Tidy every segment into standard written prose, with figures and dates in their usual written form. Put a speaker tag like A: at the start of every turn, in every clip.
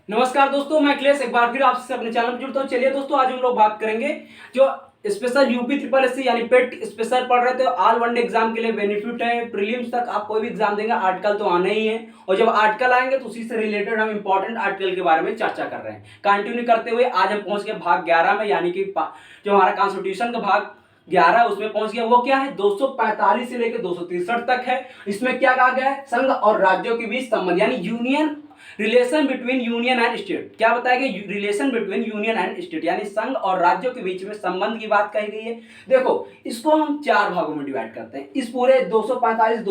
A: नमस्कार दोस्तों, मैं अखिलेश एक बार फिर आपसे अपने चैनल पर जुड़ता हूँ। चलिए दोस्तों, आज हम लोग बात करेंगे जो स्पेशल यूपी ट्रिपल एससी यानी पेट स्पेशल पढ़ रहे थे ऑल वनडे एग्जाम के लिए बेनिफिट है। प्रीलिम्स तक आप कोई भी एग्जाम देंगे, आर्टिकल तो आने ही है, और जब आर्टिकल आएंगे तो उसी से रिलेटेड हम इंपॉर्टेंट आर्टिकल के बारे में चर्चा कर रहे हैं। कंटिन्यू करते हुए आज हम पहुंच गए भाग 11 में, यानी कि जो हमारा कॉन्स्टिट्यूशन का भाग 11 उसमें पहुंच गया। वो क्या है, 245 से लेकर 263 तक है। इसमें क्या कहा गया है, संघ और राज्यों के बीच संबंध यानी union relation between union and state. क्या बताया गया, relation between union and state यानी संघ और राज्यों के बीच में संबंध की बात कही गई है। देखो, इसको हम चार भागों में डिवाइड करते हैं। इस पूरे 245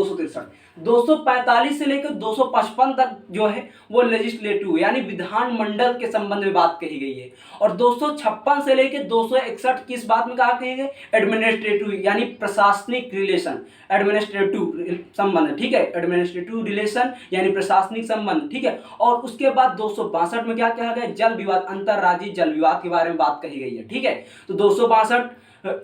A: 245 से लेकर 255 तक जो है वो लेजिस्लेटिव यानी विधानमंडल के संबंध में बात कही गई है, और 256 से लेकर 261 किस बात में कहा गई है, एडमिनिस्ट्रेटिव यानी प्रशासनिक रिलेशन, एडमिनिस्ट्रेटिव संबंध। ठीक है, एडमिनिस्ट्रेटिव रिलेशन यानी प्रशासनिक संबंध। ठीक है, और उसके बाद 262 में क्या कहा गया, जल विवाद, अंतरराज्यीय जल विवाद के बारे में बात कही गई है। ठीक है, तो 262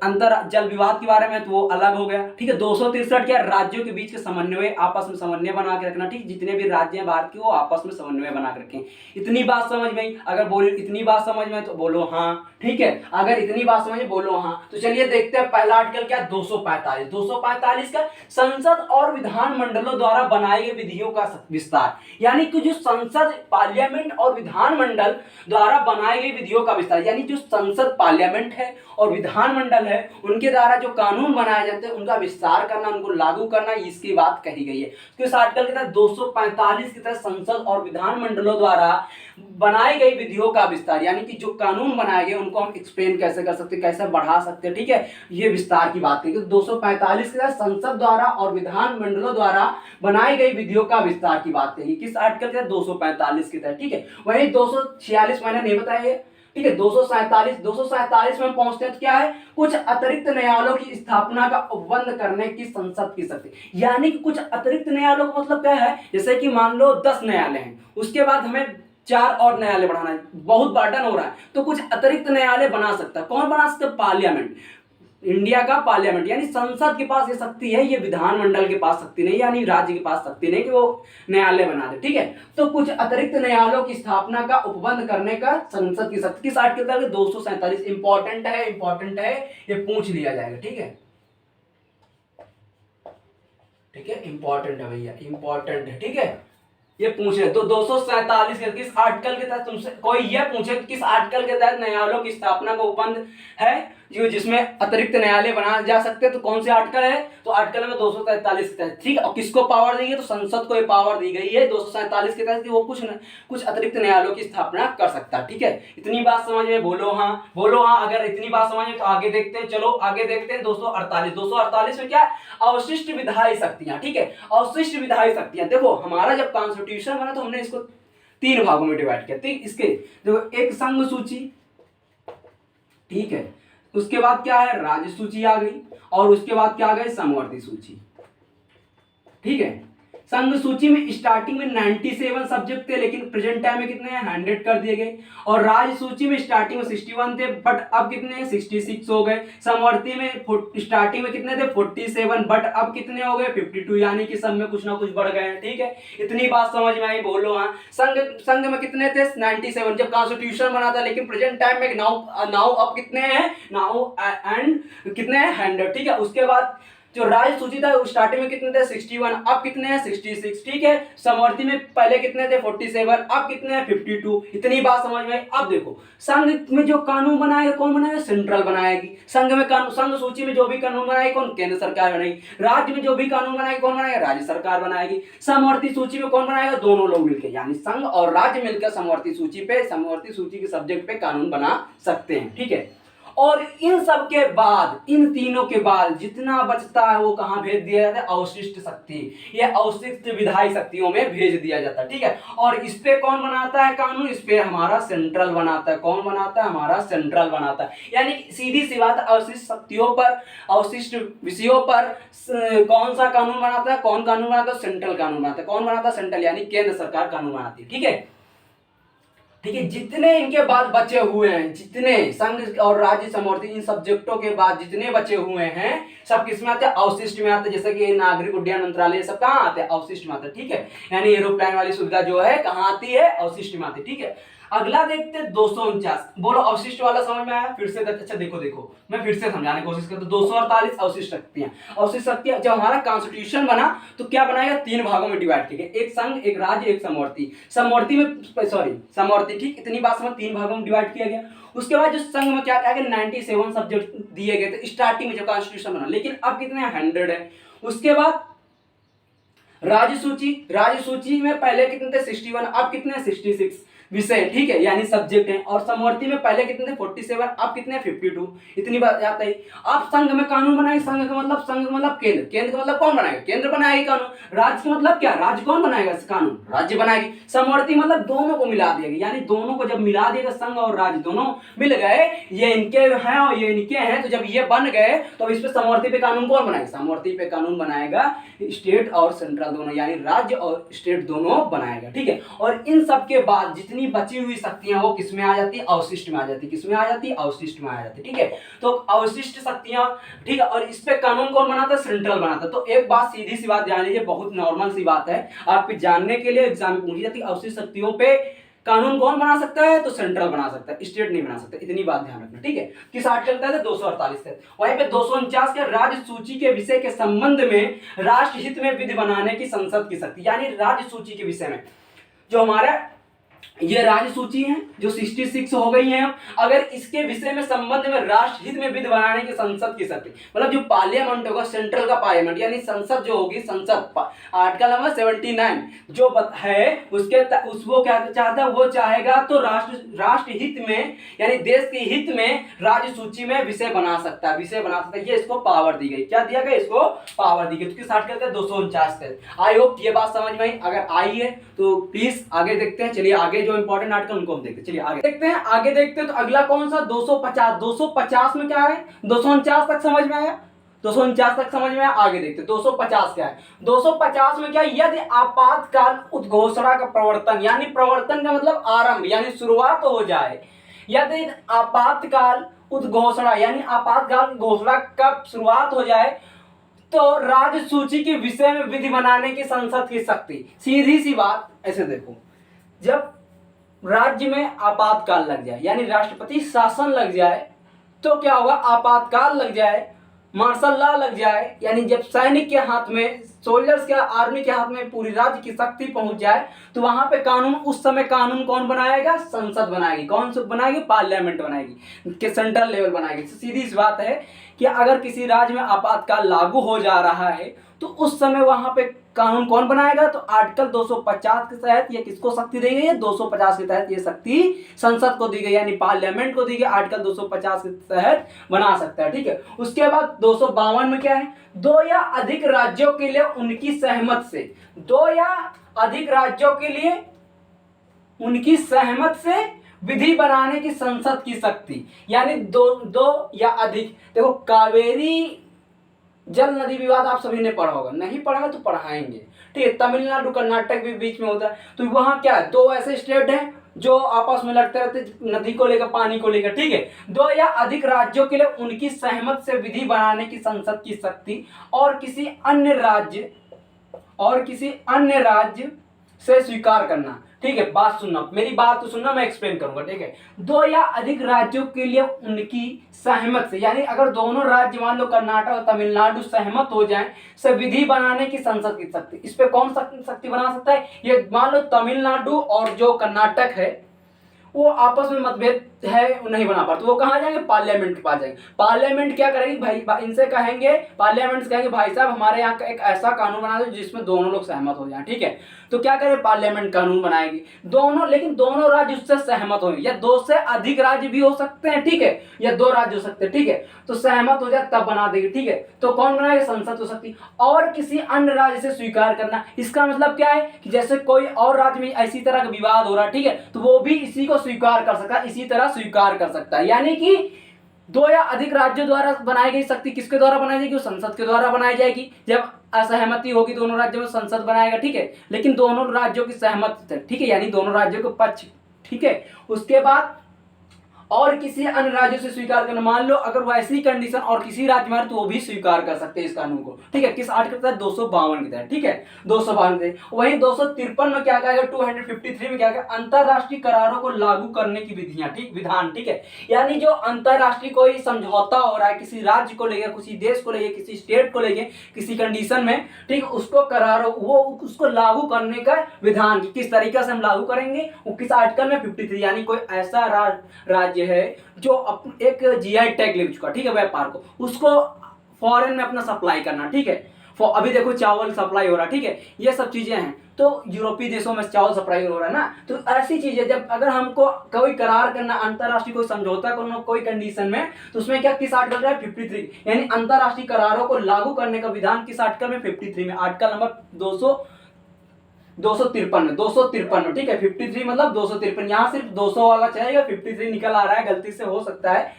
A: अंतर जल विवाद के बारे में, तो वो अलग हो गया। ठीक है, 263 क्या, राज्यों के बीच के समन्वय, आपस में समन्वय बना के रखना। ठीक, जितने भी राज्य हैं भारत के वो आपस में समन्वय बना के रखें। इतनी बात समझ में आई? अगर बोल इतनी बात समझ में तो बोलो हाँ। ठीक है, अगर इतनी बात समझ में बोलो हाँ। तो चलिए देखते हैं पहला आर्टिकल क्या, 245 का संसद और विधानमंडलों द्वारा बनाई गई विधियों का विस्तार, यानी कि जो संसद, पार्लियामेंट और विधानमंडल द्वारा बनाई गई विधियों का विस्तार, यानी जो संसद, पार्लियामेंट है और विधानमंडल है, उनके द्वारा जो कानून बनाए जाते हैं उनका विस्तार करना, उनको लागू करना, इसकी बात कही गई है। तो इस आर्टिकल के तहत 245 के तहत संसद और विधानमंडलों द्वारा बनाई गई विधियों का विस्तार, यानी कि जो कानून बनाए गए उनको हम एक्सप्लेन कैसे कर सकते हैं, कैसे बढ़ा सकते हैं। ठीक है, ये विस्तार की बात है। 245 के तहत संसद द्वारा और विधानमंडलों द्वारा बनाई गई विधियों का विस्तार की बात कही, किस आर्टिकल के तहत, 245 के तहत। ठीक है, वहीं 246 मैंने नहीं बताया। ठीक है, 247 में पहुंचते हैं तो क्या है, कुछ अतिरिक्त न्यायालयों की स्थापना का उपबंध करने की संसद की शक्ति, यानी कि कुछ अतिरिक्त न्यायालयों का मतलब क्या है, जैसे कि मान लो 10 न्यायालय हैं, उसके बाद हमें 4 और न्यायालय बढ़ाना है, बहुत बर्डन हो रहा है, तो कुछ अतिरिक्त न्यायालय बना सकता है। कौन बना सकता है, पार्लियामेंट, इंडिया का पार्लियामेंट यानी संसद के पास ये शक्ति है, ये विधानमंडल के पास शक्ति नहीं, यानी राज्य के पास शक्ति नहीं कि वो न्यायालय बना दे। ठीक है, तो कुछ अतिरिक्त न्यायालयों की स्थापना का उपबंध करने का संसद की शक्ति, किस आर्टिकल के, 247। इंपॉर्टेंट है, ये पूछ लिया जाएगा। ठीक है, इंपॉर्टेंट है भैया, इंपॉर्टेंट है। ठीक है, ये पूछ रहे तो 247 के किस आर्टिकल के तहत, तुमसे कोई ये पूछे किस आर्टिकल के तहत न्यायालयों की स्थापना का उपबंध है, जो जिसमें अतिरिक्त न्यायालय बनाए जा सकते हैं, तो कौन से आर्टिकल है, तो आर्टिकल नंबर 243 के तहत। ठीक है, और किसको पावर दी गई, तो संसद को ये पावर दी गई है 247 के तहत कि वो कुछ अतिरिक्त न्यायालयों की स्थापना कर सकता है। ठीक है, इतनी बात समझ में, बोलो हाँ, बोलो हाँ। अगर इतनी बात समझ में तो आगे देखते हैं, चलो आगे देखते हैं। 248 में क्या, अवशिष्ट विधायी शक्तियां। ठीक है, अवशिष्ट विधायी शक्तियां, देखो हमारा जब कॉन्स्टिट्यूशन बना तो हमने इसको 3 भागों में डिवाइड किया। ठीक, इसके देखो, एक संघ सूची, ठीक है, उसके बाद क्या है, राज्य सूची आ गई, और उसके बाद क्या आ गई, समवर्ती सूची। ठीक है, संघ सूची में स्टार्टिंग में 97 सब्जेक्ट थे, लेकिन प्रेजेंट टाइम में कितने हैं, 100 कर दिए गए। और राज्य सूची में स्टार्टिंग में 61 थे, बट अब कितने हैं, 66 हो गए। समवर्ती में स्टार्टिंग में कितने थे, 47, बट अब कितने हो गए, 52, यानी कि सब में कुछ ना कुछ बढ़ गए हैं। ठीक है, इतनी बात समझ में आई, बोलो हाँ। संघ में कितने थे, 97 जब कॉन्स्टिट्यूशन बना था, लेकिन प्रेजेंट टाइम में नाउ अब कितने हैं, नाउ एंड कितने हैं, 100। ठीक है, उसके बाद जो राज्य सूची था स्टार्टिंग में कितने थे, 61, अब कितने हैं, 66। ठीक है, समवर्ती में पहले कितने थे, 47, अब कितने हैं, 52। इतनी बात समझ में। अब देखो, संघ में जो कानून बनाएगा कौन बनाएगा, सेंट्रल बनाएगी। संघ में कानून, संघ सूची में जो भी कानून बनाएगी कौन, केंद्र सरकार बनाएगी। राज्य में जो भी कानून बनाएगी कौन बनाएगा, राज्य सरकार बनाएगी। समवर्ती सूची में कौन बनाएगा, दोनों लोग मिलकर, यानी संघ और राज्य मिलकर समवर्ती सूची के सब्जेक्ट पे कानून बना सकते हैं। ठीक है, और इन सब के बाद, इन तीनों के बाद जितना बचता है वो कहां भेज दिया जाता है, अवशिष्ट शक्ति, ये अवशिष्ट विधायी शक्तियों में भेज दिया जाता है। ठीक है, और इस पे कौन बनाता है कानून, इस पे हमारा सेंट्रल बनाता है। कौन बनाता है, हमारा सेंट्रल बनाता है। यानी सीधी सी बात, अवशिष्ट शक्तियों पर, अवशिष्ट विषयों पर कौन सा कानून बनाता है, कौन कानून बनाता है, सेंट्रल कानून बनाता है। कौन बनाता है, सेंट्रल, यानी केंद्र सरकार कानून बनाती है। ठीक है, ठीक है। जितने इनके बाद बचे हुए हैं, जितने संघ और राज्य समवर्ती इन सब्जेक्टों के बाद जितने बचे हुए हैं, सब किस में आते हैं? अवशिष्ट में आते हैं। जैसे कि नागरिक उड्डयन मंत्रालय, सब कहाँ आते हैं? अवशिष्ट में आते हैं। ठीक है, यानी एरोप्लेन वाली सुविधा जो है कहाँ आती है? अवशिष्ट में आती है। ठीक है, अगला देखते हैं 249। बोलो अवशिष्ट वाला समझ में आया? फिर से अच्छा देखो मैं फिर से समझाने की कोशिश करता हूँ। 248 अवशिष्ट शक्तियां। अवशिष्ट शक्तियां, जब हमारा कॉन्स्टिट्यूशन बना तो क्या बनाएगा? 3 भागों में डिवाइड किया, एक संघ, एक राज्य, एक समवर्ती। समवर्ती में समवर्ती, ठीक, इतनी बात समझ, 3 भागों में डिवाइड किया गया। उसके बाद जो संघ में क्या क्या 97 सब्जेक्ट दिए गए थे स्टार्टिंग में जब कॉन्स्टिट्यूशन बना, लेकिन अब कितने? 100 है। उसके बाद राज्य सूची में पहले कितने थे? 61, अब कितने? 66 विषय, ठीक है, यानी सब्जेक्ट हैं। और समवर्ती में पहले कितने थे? 47, अब कितने? 52। इतनी बात आता है। अब संघ में कानून बनाएगा। संघ का मतलब केंद्र। केंद्र का मतलब कौन बनाएगा? केंद्र बनाएगी कानून। राज्य का मतलब क्या? राज्य कौन बनाएगा कानून? राज्य बनाएगी। समवर्ती मतलब दोनों को मिला देगी, यानी दोनों को जब मिला देगा, संघ और राज्य दोनों मिल गए, ये इनके हैं और ये इनके हैं, तो जब ये बन गए तो इस पे समवर्ती पे कानून कौन बनाएगा? समवर्ती पे कानून बनाएगा स्टेट और सेंट्रल दोनों, यानी राज्य और स्टेट दोनों बनाएगा। ठीक है, और इन सब के बाद जितनी बची हुई शक्तियां वो किसमें आ जाती है? अवशिष्ट में आ जाती है। किसमें आ जाती है? अवशिष्ट में आ जाती है। ठीक है, तो अवशिष्ट शक्तियां, ठीक है, और इस पे कानून कौन बनाता है? सेंट्रल बनाता है। तो एक बात, सीधी सी बात ध्यान लीजिए, बहुत नॉर्मल सी बात है, आपके जानने के लिए एग्जाम में पूछी जाती है। अवशिष्ट शक्तियों पे कानून कौन बना सकता है? तो सेंट्रल बना सकता है, स्टेट नहीं बना सकता। इतनी बात ध्यान रखना। ठीक है, किस आर्टिकल चलता है? 248 है। वहीं पे 249 के राज्य सूची के विषय के संबंध में राष्ट्रहित में विधि बनाने की संसद की शक्ति, यानी राज्य सूची के विषय में जो हमारा ये राज्य सूची है जो 66 हो गई है, अगर इसके विषय में संबंध में राष्ट्रहित में विधि बनाने की संसद की शक्ति, मतलब जो पार्लियामेंट होगा, सेंट्रल का पार्लियामेंट, यानी संसद जो होगी, संसद आर्टिकल नंबर 79 जो है उसको क्या चाहता है? वो चाहेगा तो राष्ट्रहित में, यानी देश के हित में राज्य सूची में विषय बना सकता है। ये इसको पावर दी गई। क्या दिया गया? इसको पावर दी गई। तो किस आर्टिकल का? 249। आई होप ये बात समझ में आई। अगर आई है तो प्लीज आगे देखते हैं। चलिए आगे जो इंपॉर्टेंट आर्टिकल उनको हम देखते हैं। चलिए आगे देखते हैं। तो अगला कौन सा? 250 में क्या है? 249 तक समझ में आया? 249 तक समझ में आया? आगे देखते हैं 250 क्या है। 250 में क्या? यदि आपातकाल उद्घोषणा का प्रवर्तन, यानी प्रवर्तन का मतलब आरंभ, यानी शुरुआत हो जाए। यदि आपातकाल उद्घोषणा, यानी आपातकाल घोषणा कब शुरुआत हो जाए, तो राज्य सूची के विषय में विधि बनाने की संसद की शक्ति। सीधी सी बात, ऐसे देखो, जब राज्य में आपातकाल लग जाए, यानी राष्ट्रपति शासन लग जाए, तो क्या होगा? आपातकाल लग जाए, मार्शल लॉ लग जाए, यानी जब सैनिक के हाथ में, सोल्जर्स के, आर्मी के हाथ में पूरी राज्य की शक्ति पहुंच जाए, तो वहां पे कानून, उस समय कानून कौन बनाएगा? संसद बनाएगी। कौन सा बनाएगी? पार्लियामेंट बनाएगी, कि सेंट्रल लेवल बनाएगी। सीधी सी बात है कि अगर किसी राज्य में आपातकाल लागू हो जा रहा है तो उस समय वहां पे कानून कौन बनाएगा? तो आर्टिकल 250 के तहत ये किसको शक्ति दी गई है? 250 के तहत ये शक्ति संसद को दी गई, यानी पार्लियामेंट को दी गई। आर्टिकल 250 के तहत बना सकता है। ठीक है, उसके बाद 252 में क्या है? 2 या अधिक राज्यों के लिए उनकी सहमत से, 2 या अधिक राज्यों के लिए उनकी सहमत से विधि बनाने की संसद की शक्ति, यानी दो या अधिक। देखो, कावेरी जल नदी विवाद आप सभी ने पढ़ा होगा, नहीं पढ़ा तो पढ़ाएंगे। ठीक है, तमिलनाडु कर्नाटक भी बीच में होता है, तो वहां क्या है? 2 ऐसे स्टेट हैं जो आपस में लड़ते रहते नदी को लेकर, पानी को लेकर। ठीक है, 2 या अधिक राज्यों के लिए उनकी सहमत से विधि बनाने की संसद की शक्ति, और किसी अन्य राज्य से स्वीकार करना। ठीक है, बात सुनना, मेरी बात तो सुनना, मैं एक्सप्लेन करूंगा। ठीक है, 2 या अधिक राज्यों के लिए उनकी सहमत से, यानी अगर दोनों राज्य, मान लो कर्नाटक और तमिलनाडु सहमत हो जाएं, से विधि बनाने की संसद की शक्ति। इस पे कौन शक्ति बना सकता है? ये मान लो तमिलनाडु और जो कर्नाटक है वो आपस में मतभेद है, नहीं बना पाते, वो कहाँ जाएंगे? पार्लियामेंट के पास जाएंगे। पार्लियामेंट क्या करेगी? भाई इनसे कहेंगे, पार्लियामेंट से कहेंगे भाई साहब हमारे यहाँ का एक ऐसा कानून बना दो जिसमें दोनों लोग सहमत हो जाएं। ठीक है, तो क्या करे? पार्लियामेंट कानून बनाएगी दोनों, लेकिन दोनों राज्य उससे सहमत होंगे, या 2 से अधिक राज्य भी हो सकते हैं। ठीक है, या 2 राज्य हो सकते हैं। ठीक है, तो सहमत हो जाए तब बना देगी। ठीक है, तो कौन बनाएगा? संसद हो सकती। और किसी अन्य राज्य से स्वीकार करना, इसका मतलब क्या है कि जैसे कोई और राज्य में ऐसी तरह का विवाद हो रहा है, ठीक है, तो वो भी इसी को स्वीकार कर सकता है, इसी तरह स्वीकार कर सकता है। यानी कि 2 या अधिक राज्यों द्वारा बनाई गई शक्ति किसके द्वारा बनाई जाएगी? संसद के द्वारा बनाई जाएगी। जब असहमति होगी दोनों राज्यों में, संसद बनाएगा। ठीक है, लेकिन दोनों राज्यों की सहमति, ठीक है, यानी दोनों राज्यों के पक्ष ठीक है। उसके बाद और किसी अन्य राज्यों से स्वीकार करना, मान लो अगर वैसी कंडीशन और किसी राज्य में है तो वो भी स्वीकार कर सकते हैं इस कानून को, ठीक है। किस आर्टिकल के तहत? 252 के तहत, ठीक है, 252 के तहत। वहीं 253 में क्या कहेगा, 253 में क्या कहेगा, अंतरराष्ट्रीय करारों को लागू करने की विधियां, ठीक, विधान, ठीक है। यानी जो अंतरराष्ट्रीय कोई समझौता हो रहा है किसी राज्य को लेकर, किसी देश को लेकर, किसी स्टेट को लेकर, किसी कंडीशन में, ठीक, उसको करारों वो उसको लागू करने का विधान, किस तरीके से हम लागू करेंगे, वो किस आर्टिकल में? 53। यानी कोई ऐसा राज्य है जो एक जीआई टैग ले चुका, ठीक है, व्यापार को, उसको फॉरेन में अपना सप्लाई करना, ठीक है। अभी देखो चावल सप्लाई हो रहा है, ठीक है, ये सब चीजें हैं। तो यूरोपीय देशों में चावल सप्लाई हो रहा है ना, तो ऐसी चीजें जब अगर हमको कोई करार करना, अंतरराष्ट्रीय कोई समझौता करना कोई कंडीशन में, तो उसमें क्या किस आर्टिकल है? 53। यानी अंतरराष्ट्रीय करारों को लागू करने का विधान किस आर्टिकल में? 53 में, आर्टिकल नंबर 253 में, ठीक है। 53 मतलब 253, यहाँ सिर्फ 200 वाला चाहिए, 53 निकल आ रहा है, गलती से हो सकता है।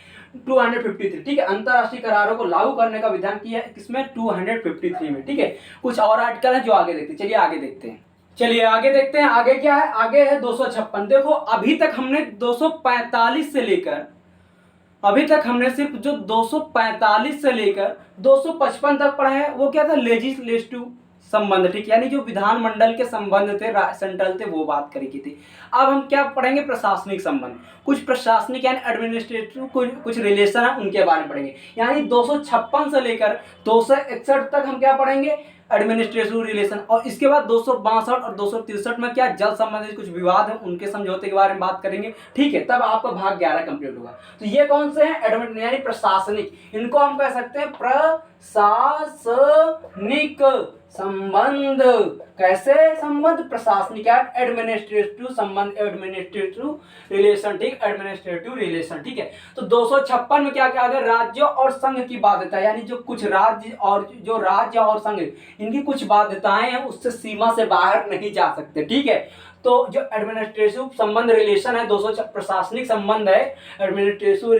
A: 253, ठीक है, अंतरराष्ट्रीय करारों को लागू करने का विधान किया है किसमें? 253 में, ठीक है। कुछ और आर्टिकल है जो आगे देखते हैं, चलिए आगे देखते हैं। आगे क्या है? आगे है 256। देखो अभी तक हमने 245 से लेकर, अभी तक हमने सिर्फ जो 245 से लेकर 255 तक पढ़ा है वो क्या था? लेजिस्लेटिव संबंध, ठीक, यानी जो विधानमंडल के संबंध थे, सेंट्रल थे, वो बात करी की थी। अब हम क्या पढ़ेंगे? प्रशासनिक संबंध, कुछ प्रशासनिक यानी एडमिनिस्ट्रेटिव कुछ रिलेशन है उनके बारे में पढ़ेंगे। यानी 256 से लेकर 261 तक हम क्या पढ़ेंगे? Administrative relation. और इसके बाद 262 और 263 में क्या? जल संबंधित कुछ विवाद है उनके समझौते के बारे में बात करेंगे, ठीक है। तब आपका भाग 11 कंप्लीट होगा। तो ये कौन से हैं? एडमिनिस्ट्रेटिव यानी प्रशासनिक, इनको हम कह सकते हैं प्रशासनिक संबंध। कैसे संबंध? प्रशासनिक, एडमिनिस्ट्रेटिव संबंध, एडमिनिस्ट्रेटिव रिलेशन, ठीक, एडमिनिस्ट्रेटिव रिलेशन, ठीक है। तो 256 में क्या क्या आ गया? राज्य और संघ की बाध्यता, यानी जो कुछ राज्य और संघ इनकी कुछ बाध्यताएं हैं उससे सीमा से बाहर नहीं जा सकते, ठीक है। तो जो एडमिनिस्ट्रेटिव संबंध रिलेशन है, 200 प्रशासनिक संबंध है, एडमिनिस्ट्रेटिव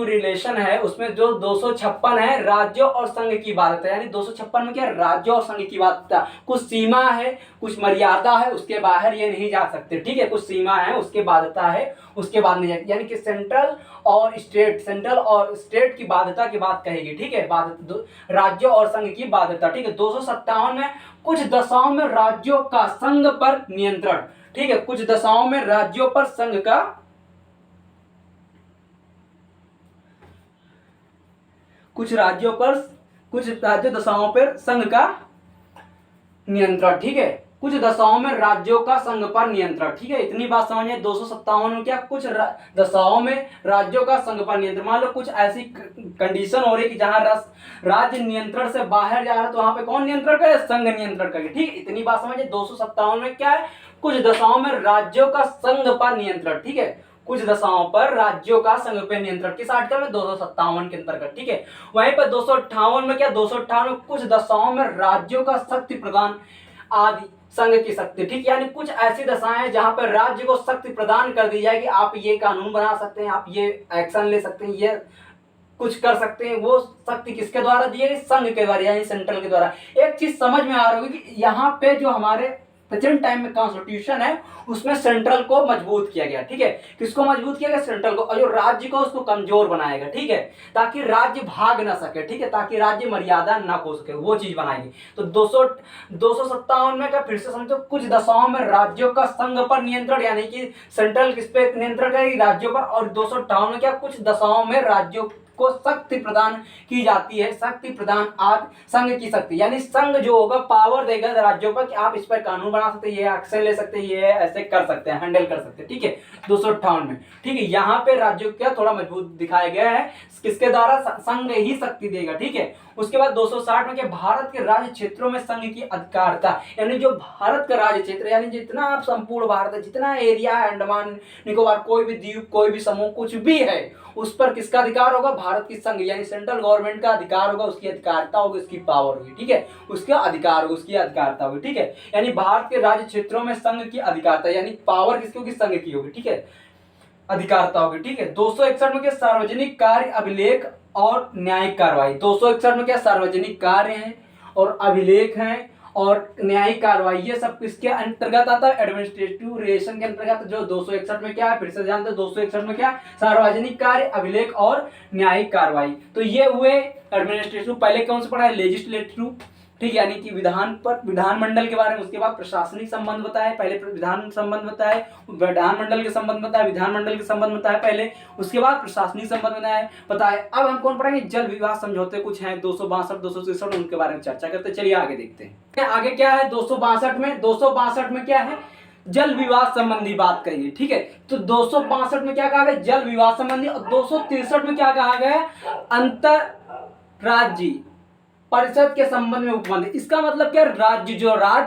A: रिलेशन है, उसमें जो 256 है राज्यों और संघ की बाध्यता, यानी 256 में क्या? राज्यों और संघ की बाध्यता, कुछ सीमा है, कुछ मर्यादा है, उसके बाहर ये नहीं जा सकते, ठीक है। कुछ सीमा है, उसके बाध्यता है, उसके बाद नहीं जाएगी, यानी कि सेंट्रल और स्टेट की बाध्यता की बात कहेगी, ठीक है, राज्यों और संघ की बाध्यता, ठीक है। 257 में कुछ दशाओं में राज्यों का संघ पर नियंत्रण, ठीक है, कुछ दशाओं में राज्यों पर संघ का, कुछ राज्य दशाओं पर संघ का नियंत्रण, ठीक है, कुछ दशाओं में राज्यों का संघ पर नियंत्रण, ठीक है। इतनी बात समझिए। 257 में क्या? कुछ दशाओं में राज्यों का संघ पर नियंत्रण। मान लो कुछ ऐसी कंडीशन हो रही है कि जहां राज्य नियंत्रण से बाहर जा रहा है, तो वहां पे कौन नियंत्रण करे? संघ नियंत्रण करे, ठीक। इतनी बात समझिए। 257 में क्या है? कुछ दशाओं में राज्यों का संघ पर नियंत्रण, ठीक है, कुछ दशाओं पर राज्यों का संघ पर नियंत्रण, किस आर्टिकल में? 257 के अंतर्गत, ठीक है। वहीं पर 258 में क्या? 258 में कुछ दशाओं में राज्यों का शक्ति प्रदान आदि, संघ की शक्ति, ठीक, यानी कुछ ऐसी दशाएं हैं जहां पर राज्य को शक्ति प्रदान कर दी जाए कि आप ये कानून बना सकते हैं, आप ये एक्शन ले सकते हैं, ये कुछ कर सकते हैं। वो शक्ति किसके द्वारा दी है? संघ के द्वारा, यानी सेंट्रल के द्वारा। एक चीज समझ में आ रही होगी कि यहाँ पे जो हमारे प्रेजेंट टाइम में कॉन्स्टिट्यूशन है उसमें सेंट्रल को मजबूत किया गया, ठीक है। किसको मजबूत किया गया? सेंट्रल को। और जो राज्य को उसको कमजोर बनाएगा, ठीक है, ताकि राज्य भाग ना सके, ठीक है, ताकि राज्य मर्यादा ना खो सके, वो चीज बनाएगी। तो 257 में क्या? फिर से समझो, कुछ दशाओं में राज्यों का संघ पर नियंत्रण, यानी कि सेंट्रल किस पे नियंत्रण करेगी? राज्यों पर। और 258 में क्या? कुछ दशाओं में राज्यों को शक्ति प्रदान की जाती है, शक्ति प्रदान संघ की शक्ति, यानी संघ जो होगा पावर देगा राज्यों पर कि आप इस पर कानून बना सकते हैं, ये एक्शन ले सकते हैं, ये ऐसे कर सकते हैं, हैंडल कर सकते हैं, ठीक है। 258 में, ठीक है, यहाँ पे राज्यों का थोड़ा मजबूत दिखाया गया है, किसके द्वारा? संघ ही शक्ति देगा, ठीक है। उसके बाद 260 में क्या? भारत के राज्य क्षेत्रों में संघ की अधिकारता, यानी जो भारत का राज्य क्षेत्र, यानी जितना आप संपूर्ण भारत है, जितना एरिया है, अंडमान निकोबार, कोई भी द्वीप, कोई भी समूह, कुछ भी है, उस पर किसका अधिकार होगा? भारत की संघ, यानी सेंट्रल गवर्नमेंट का अधिकार होगा, उसकी अधिकारता होगी, उसकी पावर होगी, ठीक है, उसका अधिकार होगा, उसकी अधिकारता होगी, ठीक है। यानी भारत के राज्य क्षेत्रों में संघ की अधिकारता, यानी पावर किसकी होगी? संघ की होगी, ठीक है, अधिकारता होगी, ठीक है। 261 में क्या? सार्वजनिक कार्य, अभिलेख और न्यायिक कार्रवाई। 261 में क्या? सार्वजनिक कार्य हैं और अभिलेख हैं और न्यायिक कार्रवाई, ये सब किसके अंतर्गत आता है? एडमिनिस्ट्रेटिव रिलेशन के अंतर्गत। जो 261 में क्या है, फिर से जानते हैं 261 में क्या है? सार्वजनिक कार्य, अभिलेख और न्यायिक कार्रवाई। तो ये हुए एडमिनिस्ट्रेटिव। पहले कौन से पढ़ा है? लेजिस्लेटिव, ठीक, यानी कि विधानमंडल के बारे में। उसके बाद प्रशासनिक संबंध बताए, पहले विधान संबंध बताए, विधानमंडल के संबंध बताए, विधानमंडल के संबंध बताए पहले, उसके बाद प्रशासनिक संबंध बताए। अब हम कौन पढ़ेंगे? जल विवाद समझौते कुछ हैं 262 263, उनके बारे में चर्चा करते। चलिए आगे देखते हैं। आगे क्या है 262 में क्या है? जल विवाद संबंधी बात करेंगे, ठीक है। तो 262 में क्या कहा गया? जल विवाद संबंधी। और 263 में क्या कहा गया? अंतरराज्यीय परिषद के संबंध में उपबंध। इसका मतलब क्या? राज्य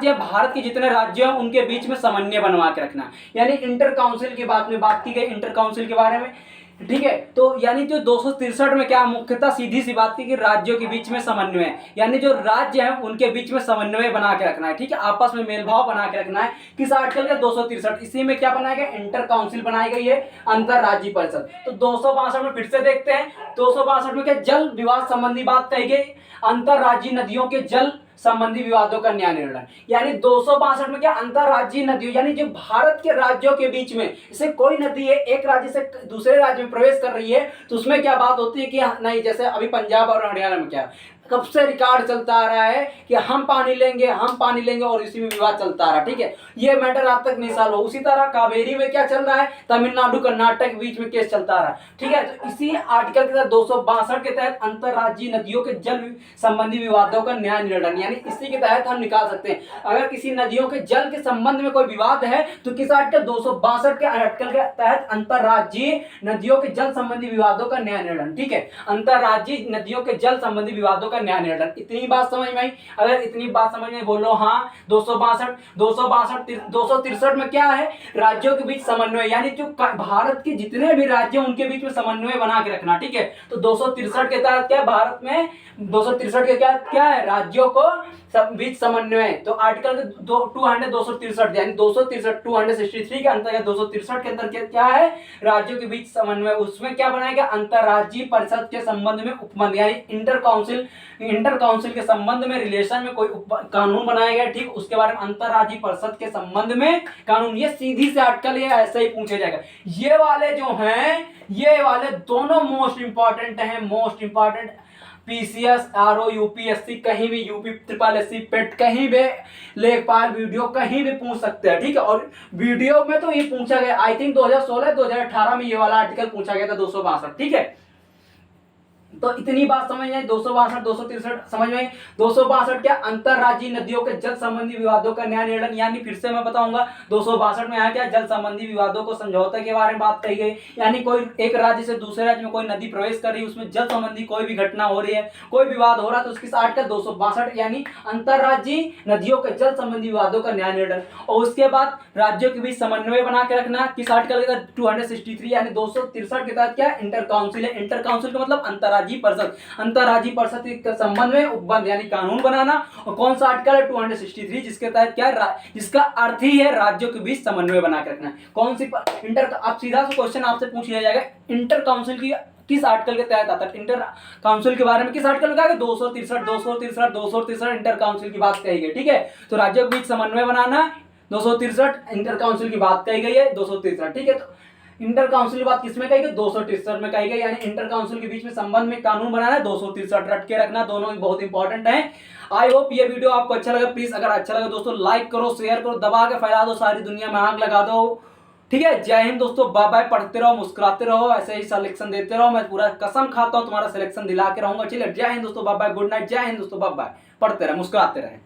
A: है, भारत के जितने राज्य हैं उनके बीच में समन्वय बनवा के रखना, यानी इंटर काउंसिल की बात की गई, इंटर काउंसिल के बारे में, ठीक है। तो यानी जो 263 में क्या मुख्यतः सीधी सी बात की कि राज्यों के बीच में समन्वय, यानी जो राज्य हैं उनके बीच में समन्वय बना के रखना है, ठीक है, आपस में मेलभाव बना के रखना है। किस आर्टिकल का? 263। इसी में क्या बनाया गया? इंटर काउंसिल बनाई गई है, अंतरराज्यीय परिषद। तो 262 में फिर से देखते हैं। 262 में क्या? जल विवाद संबंधी बात कही गई, अंतरराज्यीय नदियों के जल संबंधी विवादों का न्याय निर्णय। यानी 262 में क्या? अंतरराज्यीय नदियों, यानी जो भारत के राज्यों के बीच में, जैसे कोई नदी है एक राज्य से दूसरे राज्य में प्रवेश कर रही है, तो उसमें क्या बात होती है कि नहीं, जैसे अभी पंजाब और हरियाणा में क्या कब से रिकॉर्ड चलता आ रहा है कि हम पानी लेंगे और इसी में विवाद चलता आ रहा है, ठीक है। ये मैटर आज तक नहीं सॉल्व हो। उसी तरह कावेरी में क्या चल रहा है? तमिलनाडु कर्नाटक के बीच में केस चलता आ रहा है, ठीक है। तो इसी आर्टिकल के तहत 262 के तहत अंतरराज्यीय नदियों के जल संबंधी विवादों का न्याय निर्णय, यानी इसी के तहत हम निकाल सकते हैं। अगर किसी नदियों के जल के संबंध में कोई विवाद है तो किस आर्टिकल? 262 के आर्टिकल के तहत अंतरराज्यीय नदियों के जल संबंधी विवादों का न्याय निर्णय, ठीक है। अंतरराज्यीय नदियों के जल संबंधी विवादों का न्याय निर्णय। इतनी बात समझ में आई? अगर इतनी बात समझ में, बोलो हाँ। 263 में क्या है? राज्यों के बीच समन्वय, यानी जो भारत के जितने भी राज्य हैं उनके बीच में समन्वय बना के रखना, ठीक है। तो 263 के तहत क्या? भारत में 263 के क्या है? राज्यों को बीच समन्वय। तो आर्टिकल 263 यानी 263 के अंतर्गत 263 के अंतर्गत क्या है? राज्यों के बीच समन्वय। उसमें क्या बनाएगा? अंतरराज्यीय परिषद के संबंध में उपबंध, यानी इंटर काउंसिल के संबंध में रिलेशन में कोई कानून बनाया गया, ठीक। उसके बारे में अंतरराज्यीय परिषद के संबंध में कानून। ये सीधी से आर्टिकल ये ऐसे ही पूछे जाएगा। ये वाले जो हैं, ये वाले दोनों मोस्ट इंपॉर्टेंट हैं, most important. PCS, RO, UPSC, कहीं भी, यूपी ट्रिपल एससी, पेट, कहीं भी लेखपाल वीडियो कहीं भी पूछ सकते हैं, ठीक है। और वीडियो में तो ये पूछा गया, आई थिंक 2016-2018 में ये वाला आर्टिकल पूछा गया था 262, ठीक है। तो इतनी बात समझ में आई। 262 263 समझ में आई। 262 क्या? अंतरराज्यीय नदियों के जल संबंधी विवादों का न्याय निर्णय, यानी फिर से मैं बताऊंगा 262 में यहाँ क्या? जल संबंधी विवादों को समझौते के बारे में बात कही गई, यानी कोई एक राज्य से दूसरे राज्य में कोई नदी प्रवेश कर रही है, उसमें जल संबंधी कोई भी घटना हो रही है, कोई विवाद हो रहा है, तो उसके आर्टिकल 262 यानी अंतरराज्यीय नदियों के जल संबंधी विवादों का न्याय निर्णय। और उसके बाद राज्यों के बीच समन्वय बना के रखना, किस आर्टिकल के तहत? 263 यानी 263 के तहत क्या? इंटर काउंसिल है। इंटर काउंसिल का मतलब अंतरराज्यीय परिषद के संबंध में उपबंध, यानी कानून बनाना। और कौन सा आर्टिकल है? 263, जिसके तहत क्या? जिसका अर्थ ही है राज्यों के बीच समन्वय बना के रखना। कौन सी इंटर? अब सीधा सा क्वेश्चन आपसे पूछ लिया जाएगा, इंटर काउंसिल की किस आर्टिकल के तहत आता है? इंटर काउंसिल के बारे में किस आर्टिकल में कहा गया? 263 इंटर काउंसिल की बात कही गई, ठीक है। तो राज्यों के बीच समन्वय बनाना 263 इंटर काउंसिल की बात कही गई है 263, ठीक है। तो इंटर काउंसिल की बात किसमें कही गई? 263 में कही गई, यानी इंटर काउंसिल के बीच में संबंध में कानून बनाना है 263 रट के रखना, दोनों ही बहुत इंपॉर्टेंट है। आई होप ये वीडियो आपको अच्छा लगा। प्लीज अगर अच्छा लगा दोस्तों लाइक करो, शेयर करो, दबा के फैला दो, सारी दुनिया में आग लगा दो, ठीक है। जय हिंद दोस्तों, बाय बाय। पढ़ते रहो, मुस्कुराते रहो, ऐसे ही सिलेक्शन देते रहो। मैं पूरा कसम खाता हूं तुम्हारा सिलेक्शन दिला के रहूंगा। चलिए जय हिंद दोस्तों, बाय बाय, गुड नाइट, जय हिंद दोस्तों, बाय बाय। पढ़ते रहे, मुस्कुराते रहे।